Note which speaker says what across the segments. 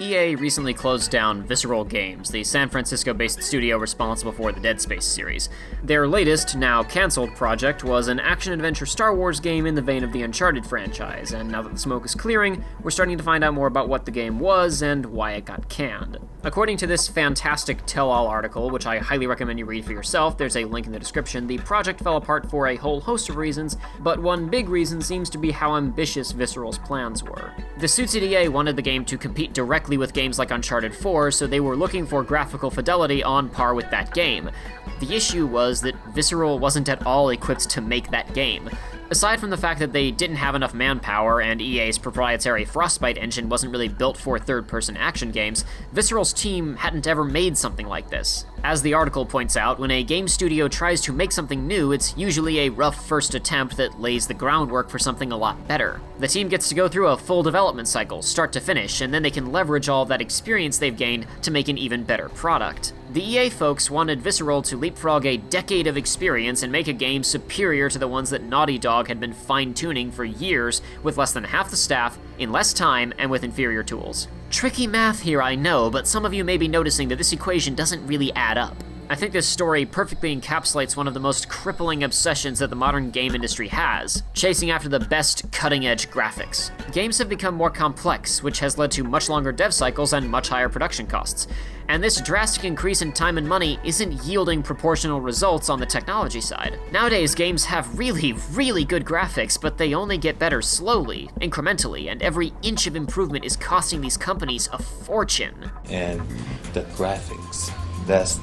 Speaker 1: EA recently closed down Visceral Games, the San Francisco-based studio responsible for the Dead Space series. Their latest, now cancelled project was an action-adventure Star Wars game in the vein of the Uncharted franchise, and now that the smoke is clearing, we're starting to find out more about what the game was and why it got canned. According to this fantastic tell-all article, which I highly recommend you read for yourself, there's a link in the description, the project fell apart for a whole host of reasons, but one big reason seems to be how ambitious Visceral's plans were. The suits at EA wanted the game to compete directly with games like Uncharted 4, so they were looking for graphical fidelity on par with that game. The issue was that Visceral wasn't at all equipped to make that game. Aside from the fact that they didn't have enough manpower and EA's proprietary Frostbite engine wasn't really built for third-person action games, Visceral's team hadn't ever made something like this. As the article points out, when a game studio tries to make something new, it's usually a rough first attempt that lays the groundwork for something a lot better. The team gets to go through a full development cycle, start to finish, and then they can leverage all of that experience they've gained to make an even better product. The EA folks wanted Visceral to leapfrog a decade of experience and make a game superior to the ones that Naughty Dog had been fine-tuning for years with less than half the staff, in less time, and with inferior tools. Tricky math here, I know, but some of you may be noticing that this equation doesn't really add up. I think this story perfectly encapsulates one of the most crippling obsessions that the modern game industry has, chasing after the best cutting-edge graphics. Games have become more complex, which has led to much longer dev cycles and much higher production costs. And this drastic increase in time and money isn't yielding proportional results on the technology side. Nowadays, games have really, really good graphics, but they only get better slowly, incrementally, and every inch of improvement is costing these companies a fortune.
Speaker 2: And the graphics. That's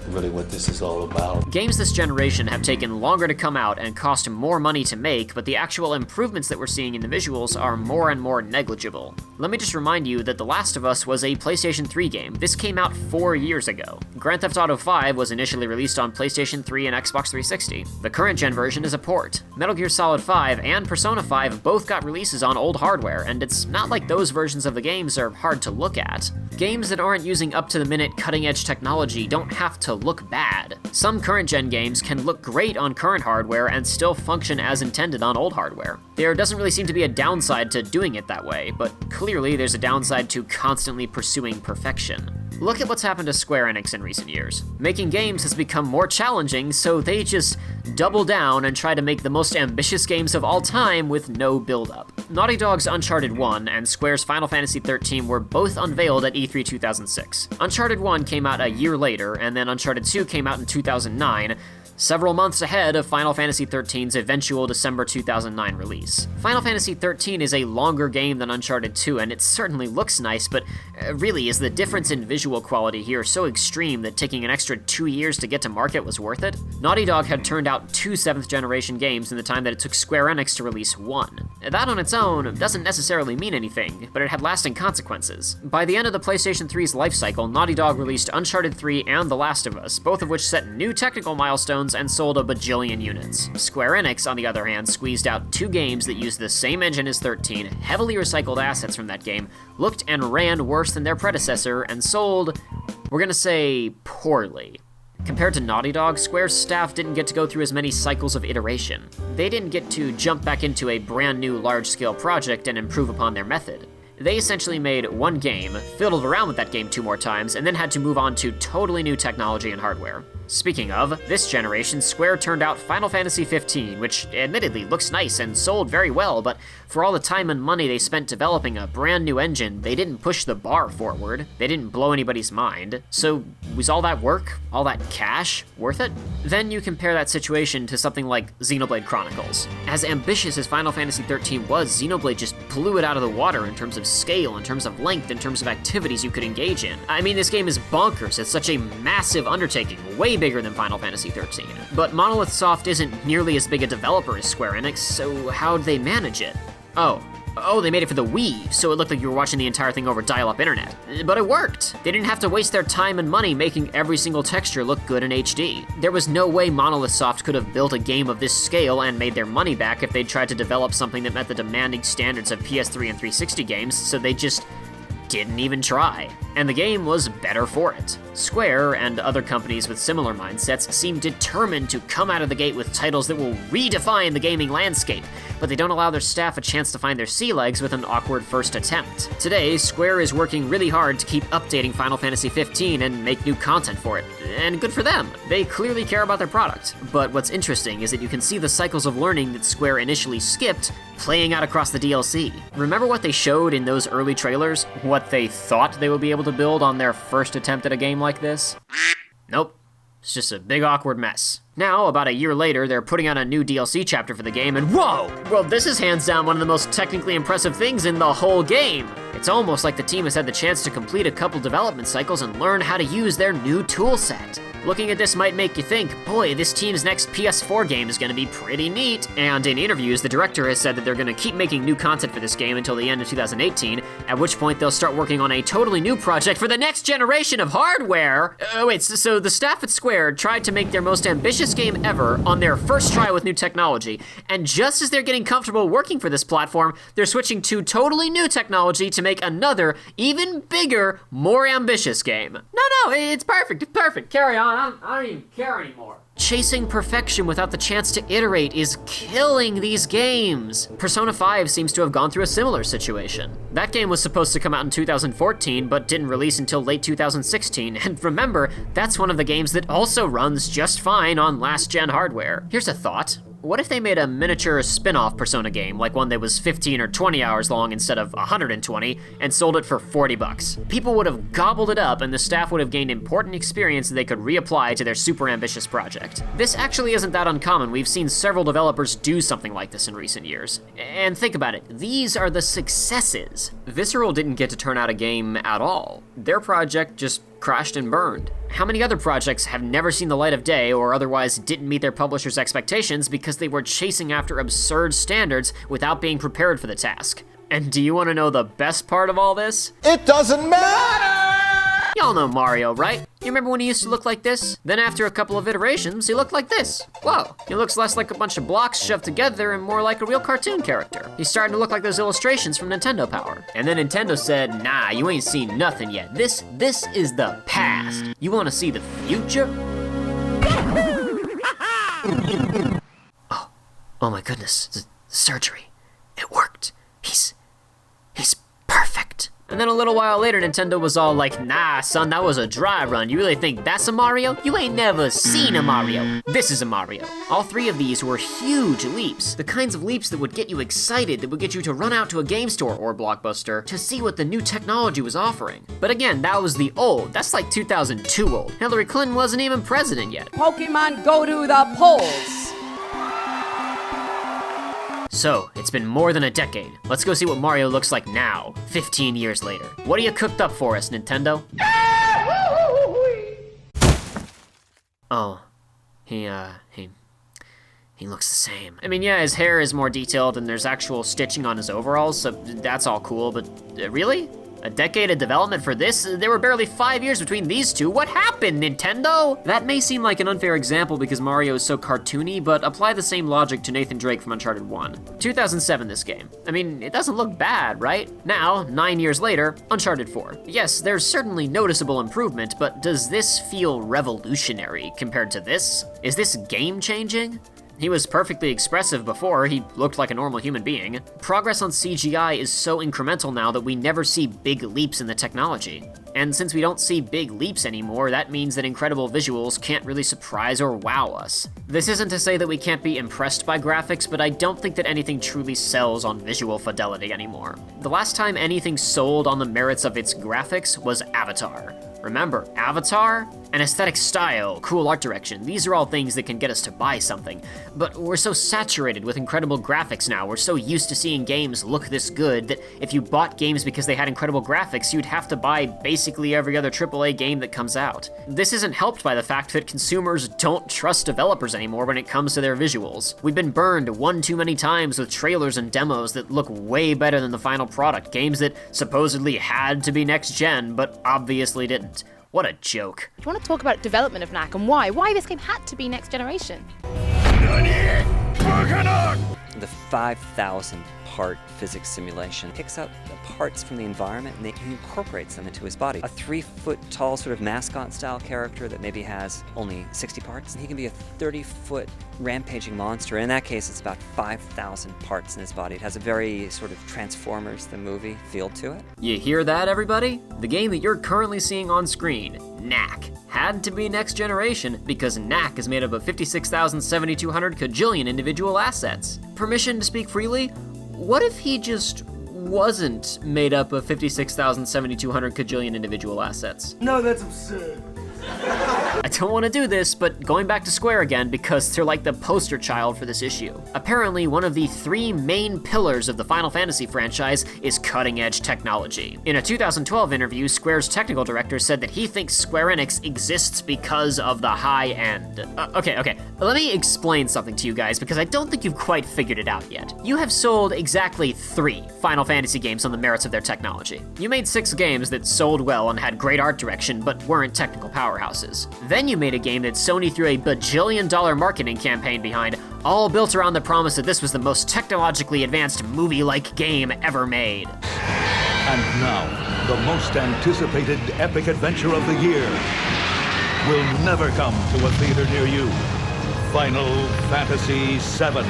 Speaker 2: really what this is all about.
Speaker 1: Games this generation have taken longer to come out and cost more money to make, but the actual improvements that we're seeing in the visuals are more and more negligible. Let me just remind you that The Last of Us was a PlayStation 3 game. This came out 4 years ago. Grand Theft Auto 5 was initially released on PlayStation 3 and Xbox 360. The current gen version is a port. Metal Gear Solid 5 and Persona 5 both got releases on old hardware, and it's not like those versions of the games are hard to look at. Games that aren't using up-to-the-minute cutting-edge technology don't have to look bad. Some current-gen games can look great on current hardware and still function as intended on old hardware. There doesn't really seem to be a downside to doing it that way, but clearly there's a downside to constantly pursuing perfection. Look at what's happened to Square Enix in recent years. Making games has become more challenging, so they just double down and try to make the most ambitious games of all time with no build-up. Naughty Dog's Uncharted 1 and Square's Final Fantasy XIII were both unveiled at E3 2006. Uncharted 1 came out a year later, and then Uncharted 2 came out in 2009, several months ahead of Final Fantasy XIII's eventual December 2009 release. Final Fantasy XIII is a longer game than Uncharted 2, and it certainly looks nice, but really, is the difference in visual quality here so extreme that taking an extra 2 years to get to market was worth it? Naughty Dog had turned out 2 7th-generation games in the time that it took Square Enix to release one. That on its own doesn't necessarily mean anything, but it had lasting consequences. By the end of the PlayStation 3's life cycle, Naughty Dog released Uncharted 3 and The Last of Us, both of which set new technical milestones and sold a bajillion units. Square Enix, on the other hand, squeezed out 2 games that used the same engine as 13, heavily recycled assets from that game, looked and ran worse than their predecessor, and sold, we're gonna say, poorly. Compared to Naughty Dog, Square's staff didn't get to go through as many cycles of iteration. They didn't get to jump back into a brand new large-scale project and improve upon their method. They essentially made one game, fiddled around with that game 2 more times, and then had to move on to totally new technology and hardware. Speaking of, this generation, Square turned out Final Fantasy XV, which admittedly looks nice and sold very well, but for all the time and money they spent developing a brand new engine, they didn't push the bar forward. They didn't blow anybody's mind. So was all that work, all that cash, worth it? Then you compare that situation to something like Xenoblade Chronicles. As ambitious as Final Fantasy XIII was, Xenoblade just blew it out of the water in terms of scale, in terms of length, in terms of activities you could engage in. I mean, this game is bonkers. It's such a massive undertaking, way bigger than Final Fantasy XIII. But Monolith Soft isn't nearly as big a developer as Square Enix, so how'd they manage it? Oh, they made it for the Wii, so it looked like you were watching the entire thing over dial-up internet. But it worked! They didn't have to waste their time and money making every single texture look good in HD. There was no way Monolith Soft could have built a game of this scale and made their money back if they'd tried to develop something that met the demanding standards of PS3 and 360 games, so they just didn't even try. and the game was better for it. Square and other companies with similar mindsets seem determined to come out of the gate with titles that will redefine the gaming landscape, but they don't allow their staff a chance to find their sea legs with an awkward first attempt. Today, Square is working really hard to keep updating Final Fantasy XV and make new content for it, and good for them. They clearly care about their product. But what's interesting is that you can see the cycles of learning that Square initially skipped playing out across the DLC. Remember what they showed in those early trailers? What they thought they would be able to build on their first attempt at a game like this? Nope. It's just a big awkward mess. Now, about a year later, they're putting out a new DLC chapter for the game, and whoa! Well, this is hands down one of the most technically impressive things in the whole game. It's almost like the team has had the chance to complete a couple development cycles and learn how to use their new toolset. Looking at this might make you think, boy, this team's next PS4 game is gonna be pretty neat. And in interviews, the director has said that they're gonna keep making new content for this game until the end of 2018, at which point they'll start working on a totally new project for the next generation of hardware. So the staff at Square tried to make their most ambitious game ever on their first try with new technology, and just as they're getting comfortable working for this platform, they're switching to totally new technology to make another, even bigger, more ambitious game. No, it's perfect, carry on. I don't even care anymore. Chasing perfection without the chance to iterate is killing these games. Persona 5 seems to have gone through a similar situation. That game was supposed to come out in 2014, but didn't release until late 2016, and remember, that's one of the games that also runs just fine on last-gen hardware. Here's a thought. What if they made a miniature spin-off Persona game, like one that was 15 or 20 hours long instead of 120, and sold it for $40? People would have gobbled it up, and the staff would have gained important experience that they could reapply to their super ambitious project. This actually isn't that uncommon. We've seen several developers do something like this in recent years. And think about it, these are the successes. Visceral didn't get to turn out a game at all. Their project just crashed and burned. How many other projects have never seen the light of day or otherwise didn't meet their publisher's expectations because they were chasing after absurd standards without being prepared for the task? And do you want to know the best part of all this?
Speaker 3: It doesn't matter!
Speaker 1: Y'all know Mario, right? You remember when he used to look like this? Then after a couple of iterations, he looked like this. Whoa, he looks less like a bunch of blocks shoved together and more like a real cartoon character. He's starting to look like those illustrations from Nintendo Power. And then Nintendo said, nah, you ain't seen nothing yet. This is the past. You wanna see the future? Oh my goodness, the surgery. It worked. He's perfect. And then a little while later, Nintendo was all like, nah, son, that was a dry run. You really think that's a Mario? You ain't never seen a Mario. This is a Mario. All three of these were huge leaps. The kinds of leaps that would get you excited, that would get you to run out to a game store or Blockbuster to see what the new technology was offering. But again, that was the old. That's like 2002 old. Hillary Clinton wasn't even president yet.
Speaker 4: Pokemon go to the polls.
Speaker 1: So, it's been more than a decade. Let's go see what Mario looks like now, 15 years later. What are you cooked up for us, Nintendo? Oh, he looks the same. I mean, yeah, his hair is more detailed and there's actual stitching on his overalls, so that's all cool, but really? A decade of development for this? There were barely 5 years between these two. What happened, Nintendo? That may seem like an unfair example because Mario is so cartoony, but apply the same logic to Nathan Drake from Uncharted 1. 2007, this game. I mean, it doesn't look bad, right? Now, 9 years later, Uncharted 4. Yes, there's certainly noticeable improvement, but does this feel revolutionary compared to this? Is this game-changing? He was perfectly expressive before, he looked like a normal human being. Progress on CGI is so incremental now that we never see big leaps in the technology. And since we don't see big leaps anymore, that means that incredible visuals can't really surprise or wow us. This isn't to say that we can't be impressed by graphics, but I don't think that anything truly sells on visual fidelity anymore. The last time anything sold on the merits of its graphics was Avatar. Remember, Avatar? An aesthetic style, cool art direction, these are all things that can get us to buy something. But we're so saturated with incredible graphics now, we're so used to seeing games look this good that if you bought games because they had incredible graphics, you'd have to buy basically every other AAA game that comes out. This isn't helped by the fact that consumers don't trust developers anymore when it comes to their visuals. We've been burned one too many times with trailers and demos that look way better than the final product, games that supposedly had to be next gen, but obviously didn't. What a joke.
Speaker 5: Do you want to talk about development of NAC and why this game had to be next generation?
Speaker 6: The 5,000
Speaker 3: part physics simulation. Picks up parts from the environment and he incorporates them into his body. A 3-foot-tall sort of mascot-style character that maybe has only 60 parts. He can be a 30-foot rampaging monster. In that case, it's about 5,000 parts in his body. It has a very sort of Transformers, the movie, feel to it.
Speaker 1: You hear that, everybody? The game that you're currently seeing on screen, Knack, had to be next generation because Knack is made up of 56,7,200 kajillion individual assets. Permission to speak freely? What if he just wasn't made up of 56,7,200 kajillion individual assets?
Speaker 6: No, that's absurd.
Speaker 1: I don't want to do this, but going back to Square again because they're like the poster child for this issue. Apparently, one of the 3 main pillars of the Final Fantasy franchise is cutting-edge technology. In a 2012 interview, Square's technical director said that he thinks Square Enix exists because of the high end. Okay, let me explain something to you guys because I don't think you've quite figured it out yet. You have sold exactly 3 Final Fantasy games on the merits of their technology. You made 6 games that sold well and had great art direction but weren't technical powerhouses. Then you made a game that Sony threw a bajillion-dollar marketing campaign behind, all built around the promise that this was the most technologically advanced movie-like game ever made.
Speaker 7: And now, the most anticipated epic adventure of the year will never come to a theater near you. Final Fantasy VII.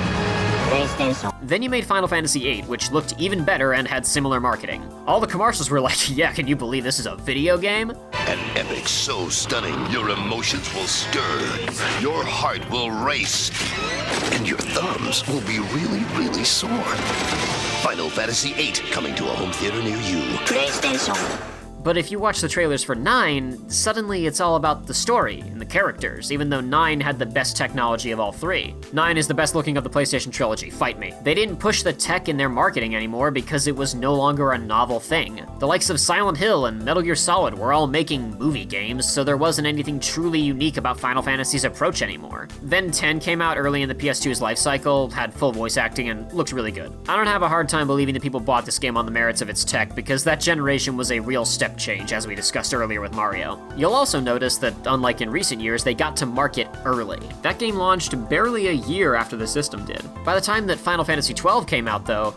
Speaker 1: Then you made Final Fantasy VIII, which looked even better and had similar marketing. All the commercials were like, yeah, can you believe this is a video game?
Speaker 8: An epic so stunning, your emotions will stir, your heart will race, and your thumbs will be really, really sore. Final Fantasy VIII coming to a home theater near you. PlayStation.
Speaker 1: But if you watch the trailers for 9, suddenly it's all about the story and the characters, even though 9 had the best technology of all 3. 9 is the best looking of the PlayStation trilogy, fight me. They didn't push the tech in their marketing anymore because it was no longer a novel thing. The likes of Silent Hill and Metal Gear Solid were all making movie games, so there wasn't anything truly unique about Final Fantasy's approach anymore. Then 10 came out early in the PS2's life cycle, had full voice acting, and looked really good. I don't have a hard time believing that people bought this game on the merits of its tech because that generation was a real step change, as we discussed earlier with Mario. You'll also notice that, unlike in recent years, they got to market early. That game launched barely a year after the system did. By the time that Final Fantasy XII came out, though,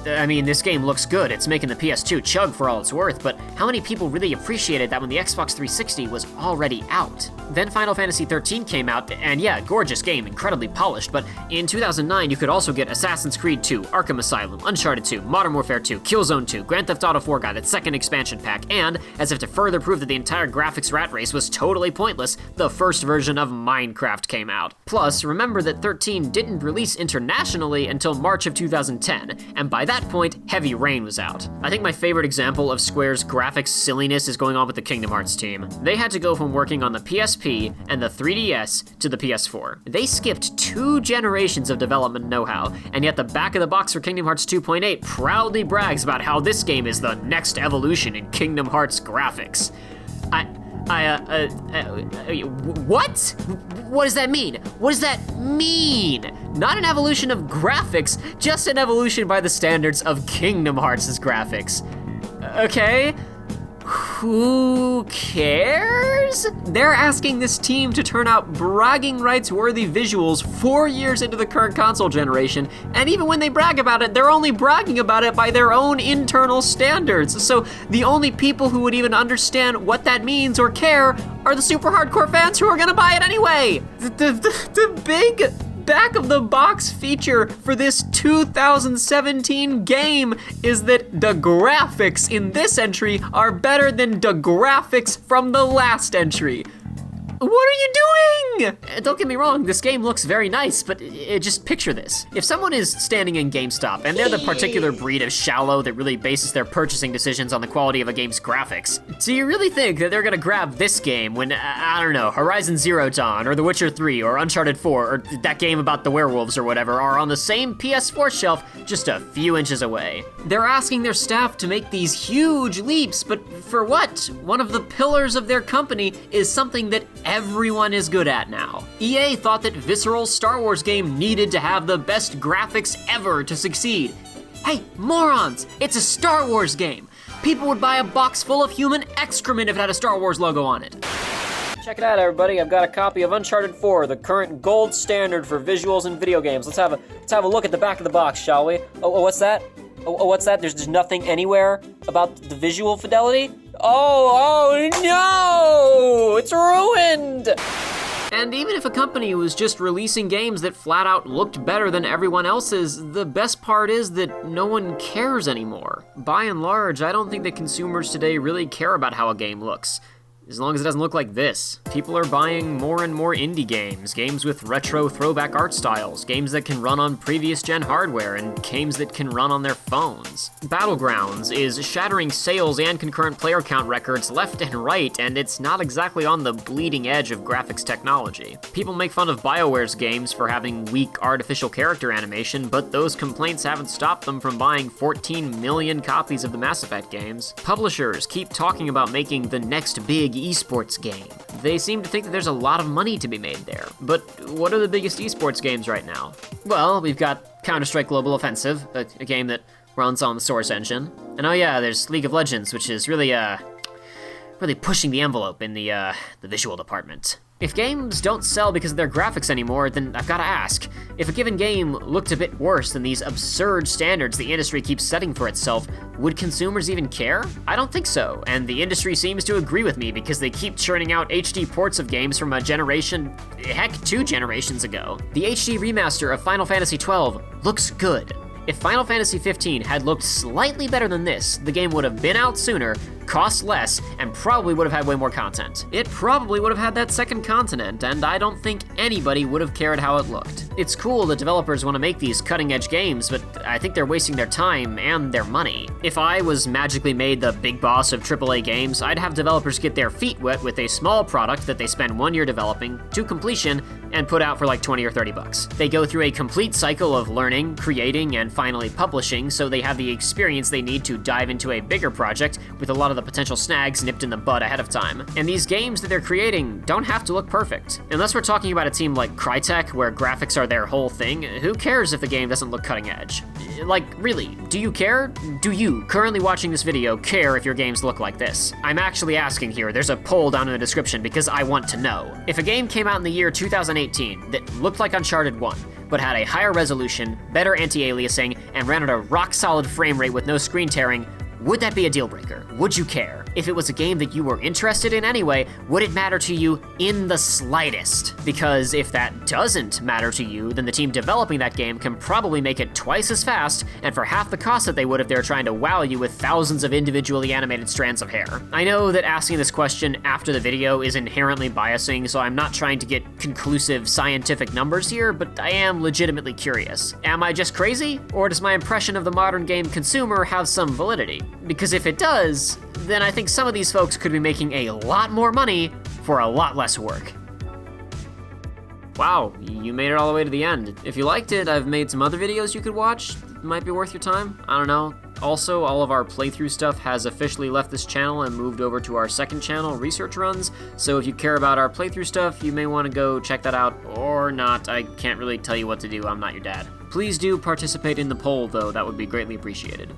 Speaker 1: I mean, this game looks good, it's making the PS2 chug for all it's worth, but how many people really appreciated that when the Xbox 360 was already out? Then Final Fantasy XIII came out, and yeah, gorgeous game, incredibly polished, but in 2009 you could also get Assassin's Creed 2, Arkham Asylum, Uncharted 2, Modern Warfare 2, Killzone 2, Grand Theft Auto 4 got its second expansion pack, and, as if to further prove that the entire graphics rat race was totally pointless, the first version of Minecraft came out. Plus, remember that 13 didn't release internationally until March of 2010, and by that point, Heavy Rain was out. I think my favorite example of Square's graphics silliness is going on with the Kingdom Hearts team. They had to go from working on the PSP and the 3DS to the PS4. They skipped 2 generations of development know-how, and yet the back of the box for Kingdom Hearts 2.8 proudly brags about how this game is the next evolution in Kingdom Hearts graphics. What? What does that mean? What does that mean? Not an evolution of graphics, just an evolution by the standards of Kingdom Hearts' graphics. Okay? Who cares? They're asking this team to turn out bragging rights-worthy visuals 4 years into the current console generation, and even when they brag about it, they're only bragging about it by their own internal standards. So the only people who would even understand what that means or care are the super hardcore fans who are gonna buy it anyway. The big back of the box feature for this 2017 game is that the graphics in this entry are better than the graphics from the last entry. What are you doing? Don't get me wrong, this game looks very nice, but just picture this. If someone is standing in GameStop and they're the particular breed of shallow that really bases their purchasing decisions on the quality of a game's graphics, do you really think that they're gonna grab this game when, I don't know, Horizon Zero Dawn or The Witcher 3 or Uncharted 4 or that game about the werewolves or whatever are on the same PS4 shelf just a few inches away? They're asking their staff to make these huge leaps, but for what? One of the pillars of their company is something that everyone is good at now. EA thought that Visceral's Star Wars game needed to have the best graphics ever to succeed. Hey, morons! It's a Star Wars game! People would buy a box full of human excrement if it had a Star Wars logo on it.
Speaker 6: Check it out, everybody. I've got a copy of Uncharted 4, the current gold standard for visuals in video games. Let's have a look at the back of the box, shall we? Oh, what's that? Oh, what's that? There's nothing anywhere about the visual fidelity? Oh no! It's ruined!
Speaker 1: And even if a company was just releasing games that flat out looked better than everyone else's, the best part is that no one cares anymore. By and large, I don't think that consumers today really care about how a game looks. As long as it doesn't look like this. People are buying more and more indie games, games with retro throwback art styles, games that can run on previous gen hardware, and games that can run on their phones. Battlegrounds is shattering sales and concurrent player count records left and right, and it's not exactly on the bleeding edge of graphics technology. People make fun of BioWare's games for having weak artificial character animation, but those complaints haven't stopped them from buying 14 million copies of the Mass Effect games. Publishers keep talking about making the next big esports game. They seem to think that there's a lot of money to be made there. But what are the biggest esports games right now? Well, we've got Counter-Strike Global Offensive, a game that runs on the Source engine. And oh yeah, there's League of Legends, which is really pushing the envelope in the visual department. If games don't sell because of their graphics anymore, then I've gotta ask, if a given game looked a bit worse than these absurd standards the industry keeps setting for itself, would consumers even care? I don't think so, and the industry seems to agree with me because they keep churning out HD ports of games from a generation, heck, 2 generations ago. The HD remaster of Final Fantasy XII looks good. If Final Fantasy XV had looked slightly better than this, the game would have been out sooner, cost less, and probably would have had way more content. It probably would have had that second continent, and I don't think anybody would have cared how it looked. It's cool that developers want to make these cutting-edge games, but I think they're wasting their time and their money. If I was magically made the big boss of AAA games, I'd have developers get their feet wet with a small product that they spend 1 year developing, to completion, and put out for like 20 or 30 bucks. They go through a complete cycle of learning, creating, and finally publishing, so they have the experience they need to dive into a bigger project with a lot of the potential snags nipped in the bud ahead of time. And these games that they're creating don't have to look perfect. Unless we're talking about a team like Crytek, where graphics are their whole thing, who cares if the game doesn't look cutting edge? Like, really, do you care? Do you, currently watching this video, care if your games look like this? I'm actually asking here, there's a poll down in the description because I want to know. If a game came out in the year 2018 that looked like Uncharted 1, but had a higher resolution, better anti-aliasing, and ran at a rock-solid frame rate with no screen tearing, would that be a deal breaker? Would you care? If it was a game that you were interested in anyway, would it matter to you in the slightest? Because if that doesn't matter to you, then the team developing that game can probably make it twice as fast and for half the cost that they would if they were trying to wow you with thousands of individually animated strands of hair. I know that asking this question after the video is inherently biasing, so I'm not trying to get conclusive scientific numbers here, but I am legitimately curious. Am I just crazy? Or does my impression of the modern game consumer have some validity? Because if it does, then I think some of these folks could be making a lot more money for a lot less work. Wow, you made it all the way to the end. If you liked it, I've made some other videos you could watch. It might be worth your time. I don't know. Also, all of our playthrough stuff has officially left this channel and moved over to our second channel, Research Runs. So if you care about our playthrough stuff, you may want to go check that out, or not. I can't really tell you what to do. I'm not your dad. Please do participate in the poll, though. That would be greatly appreciated.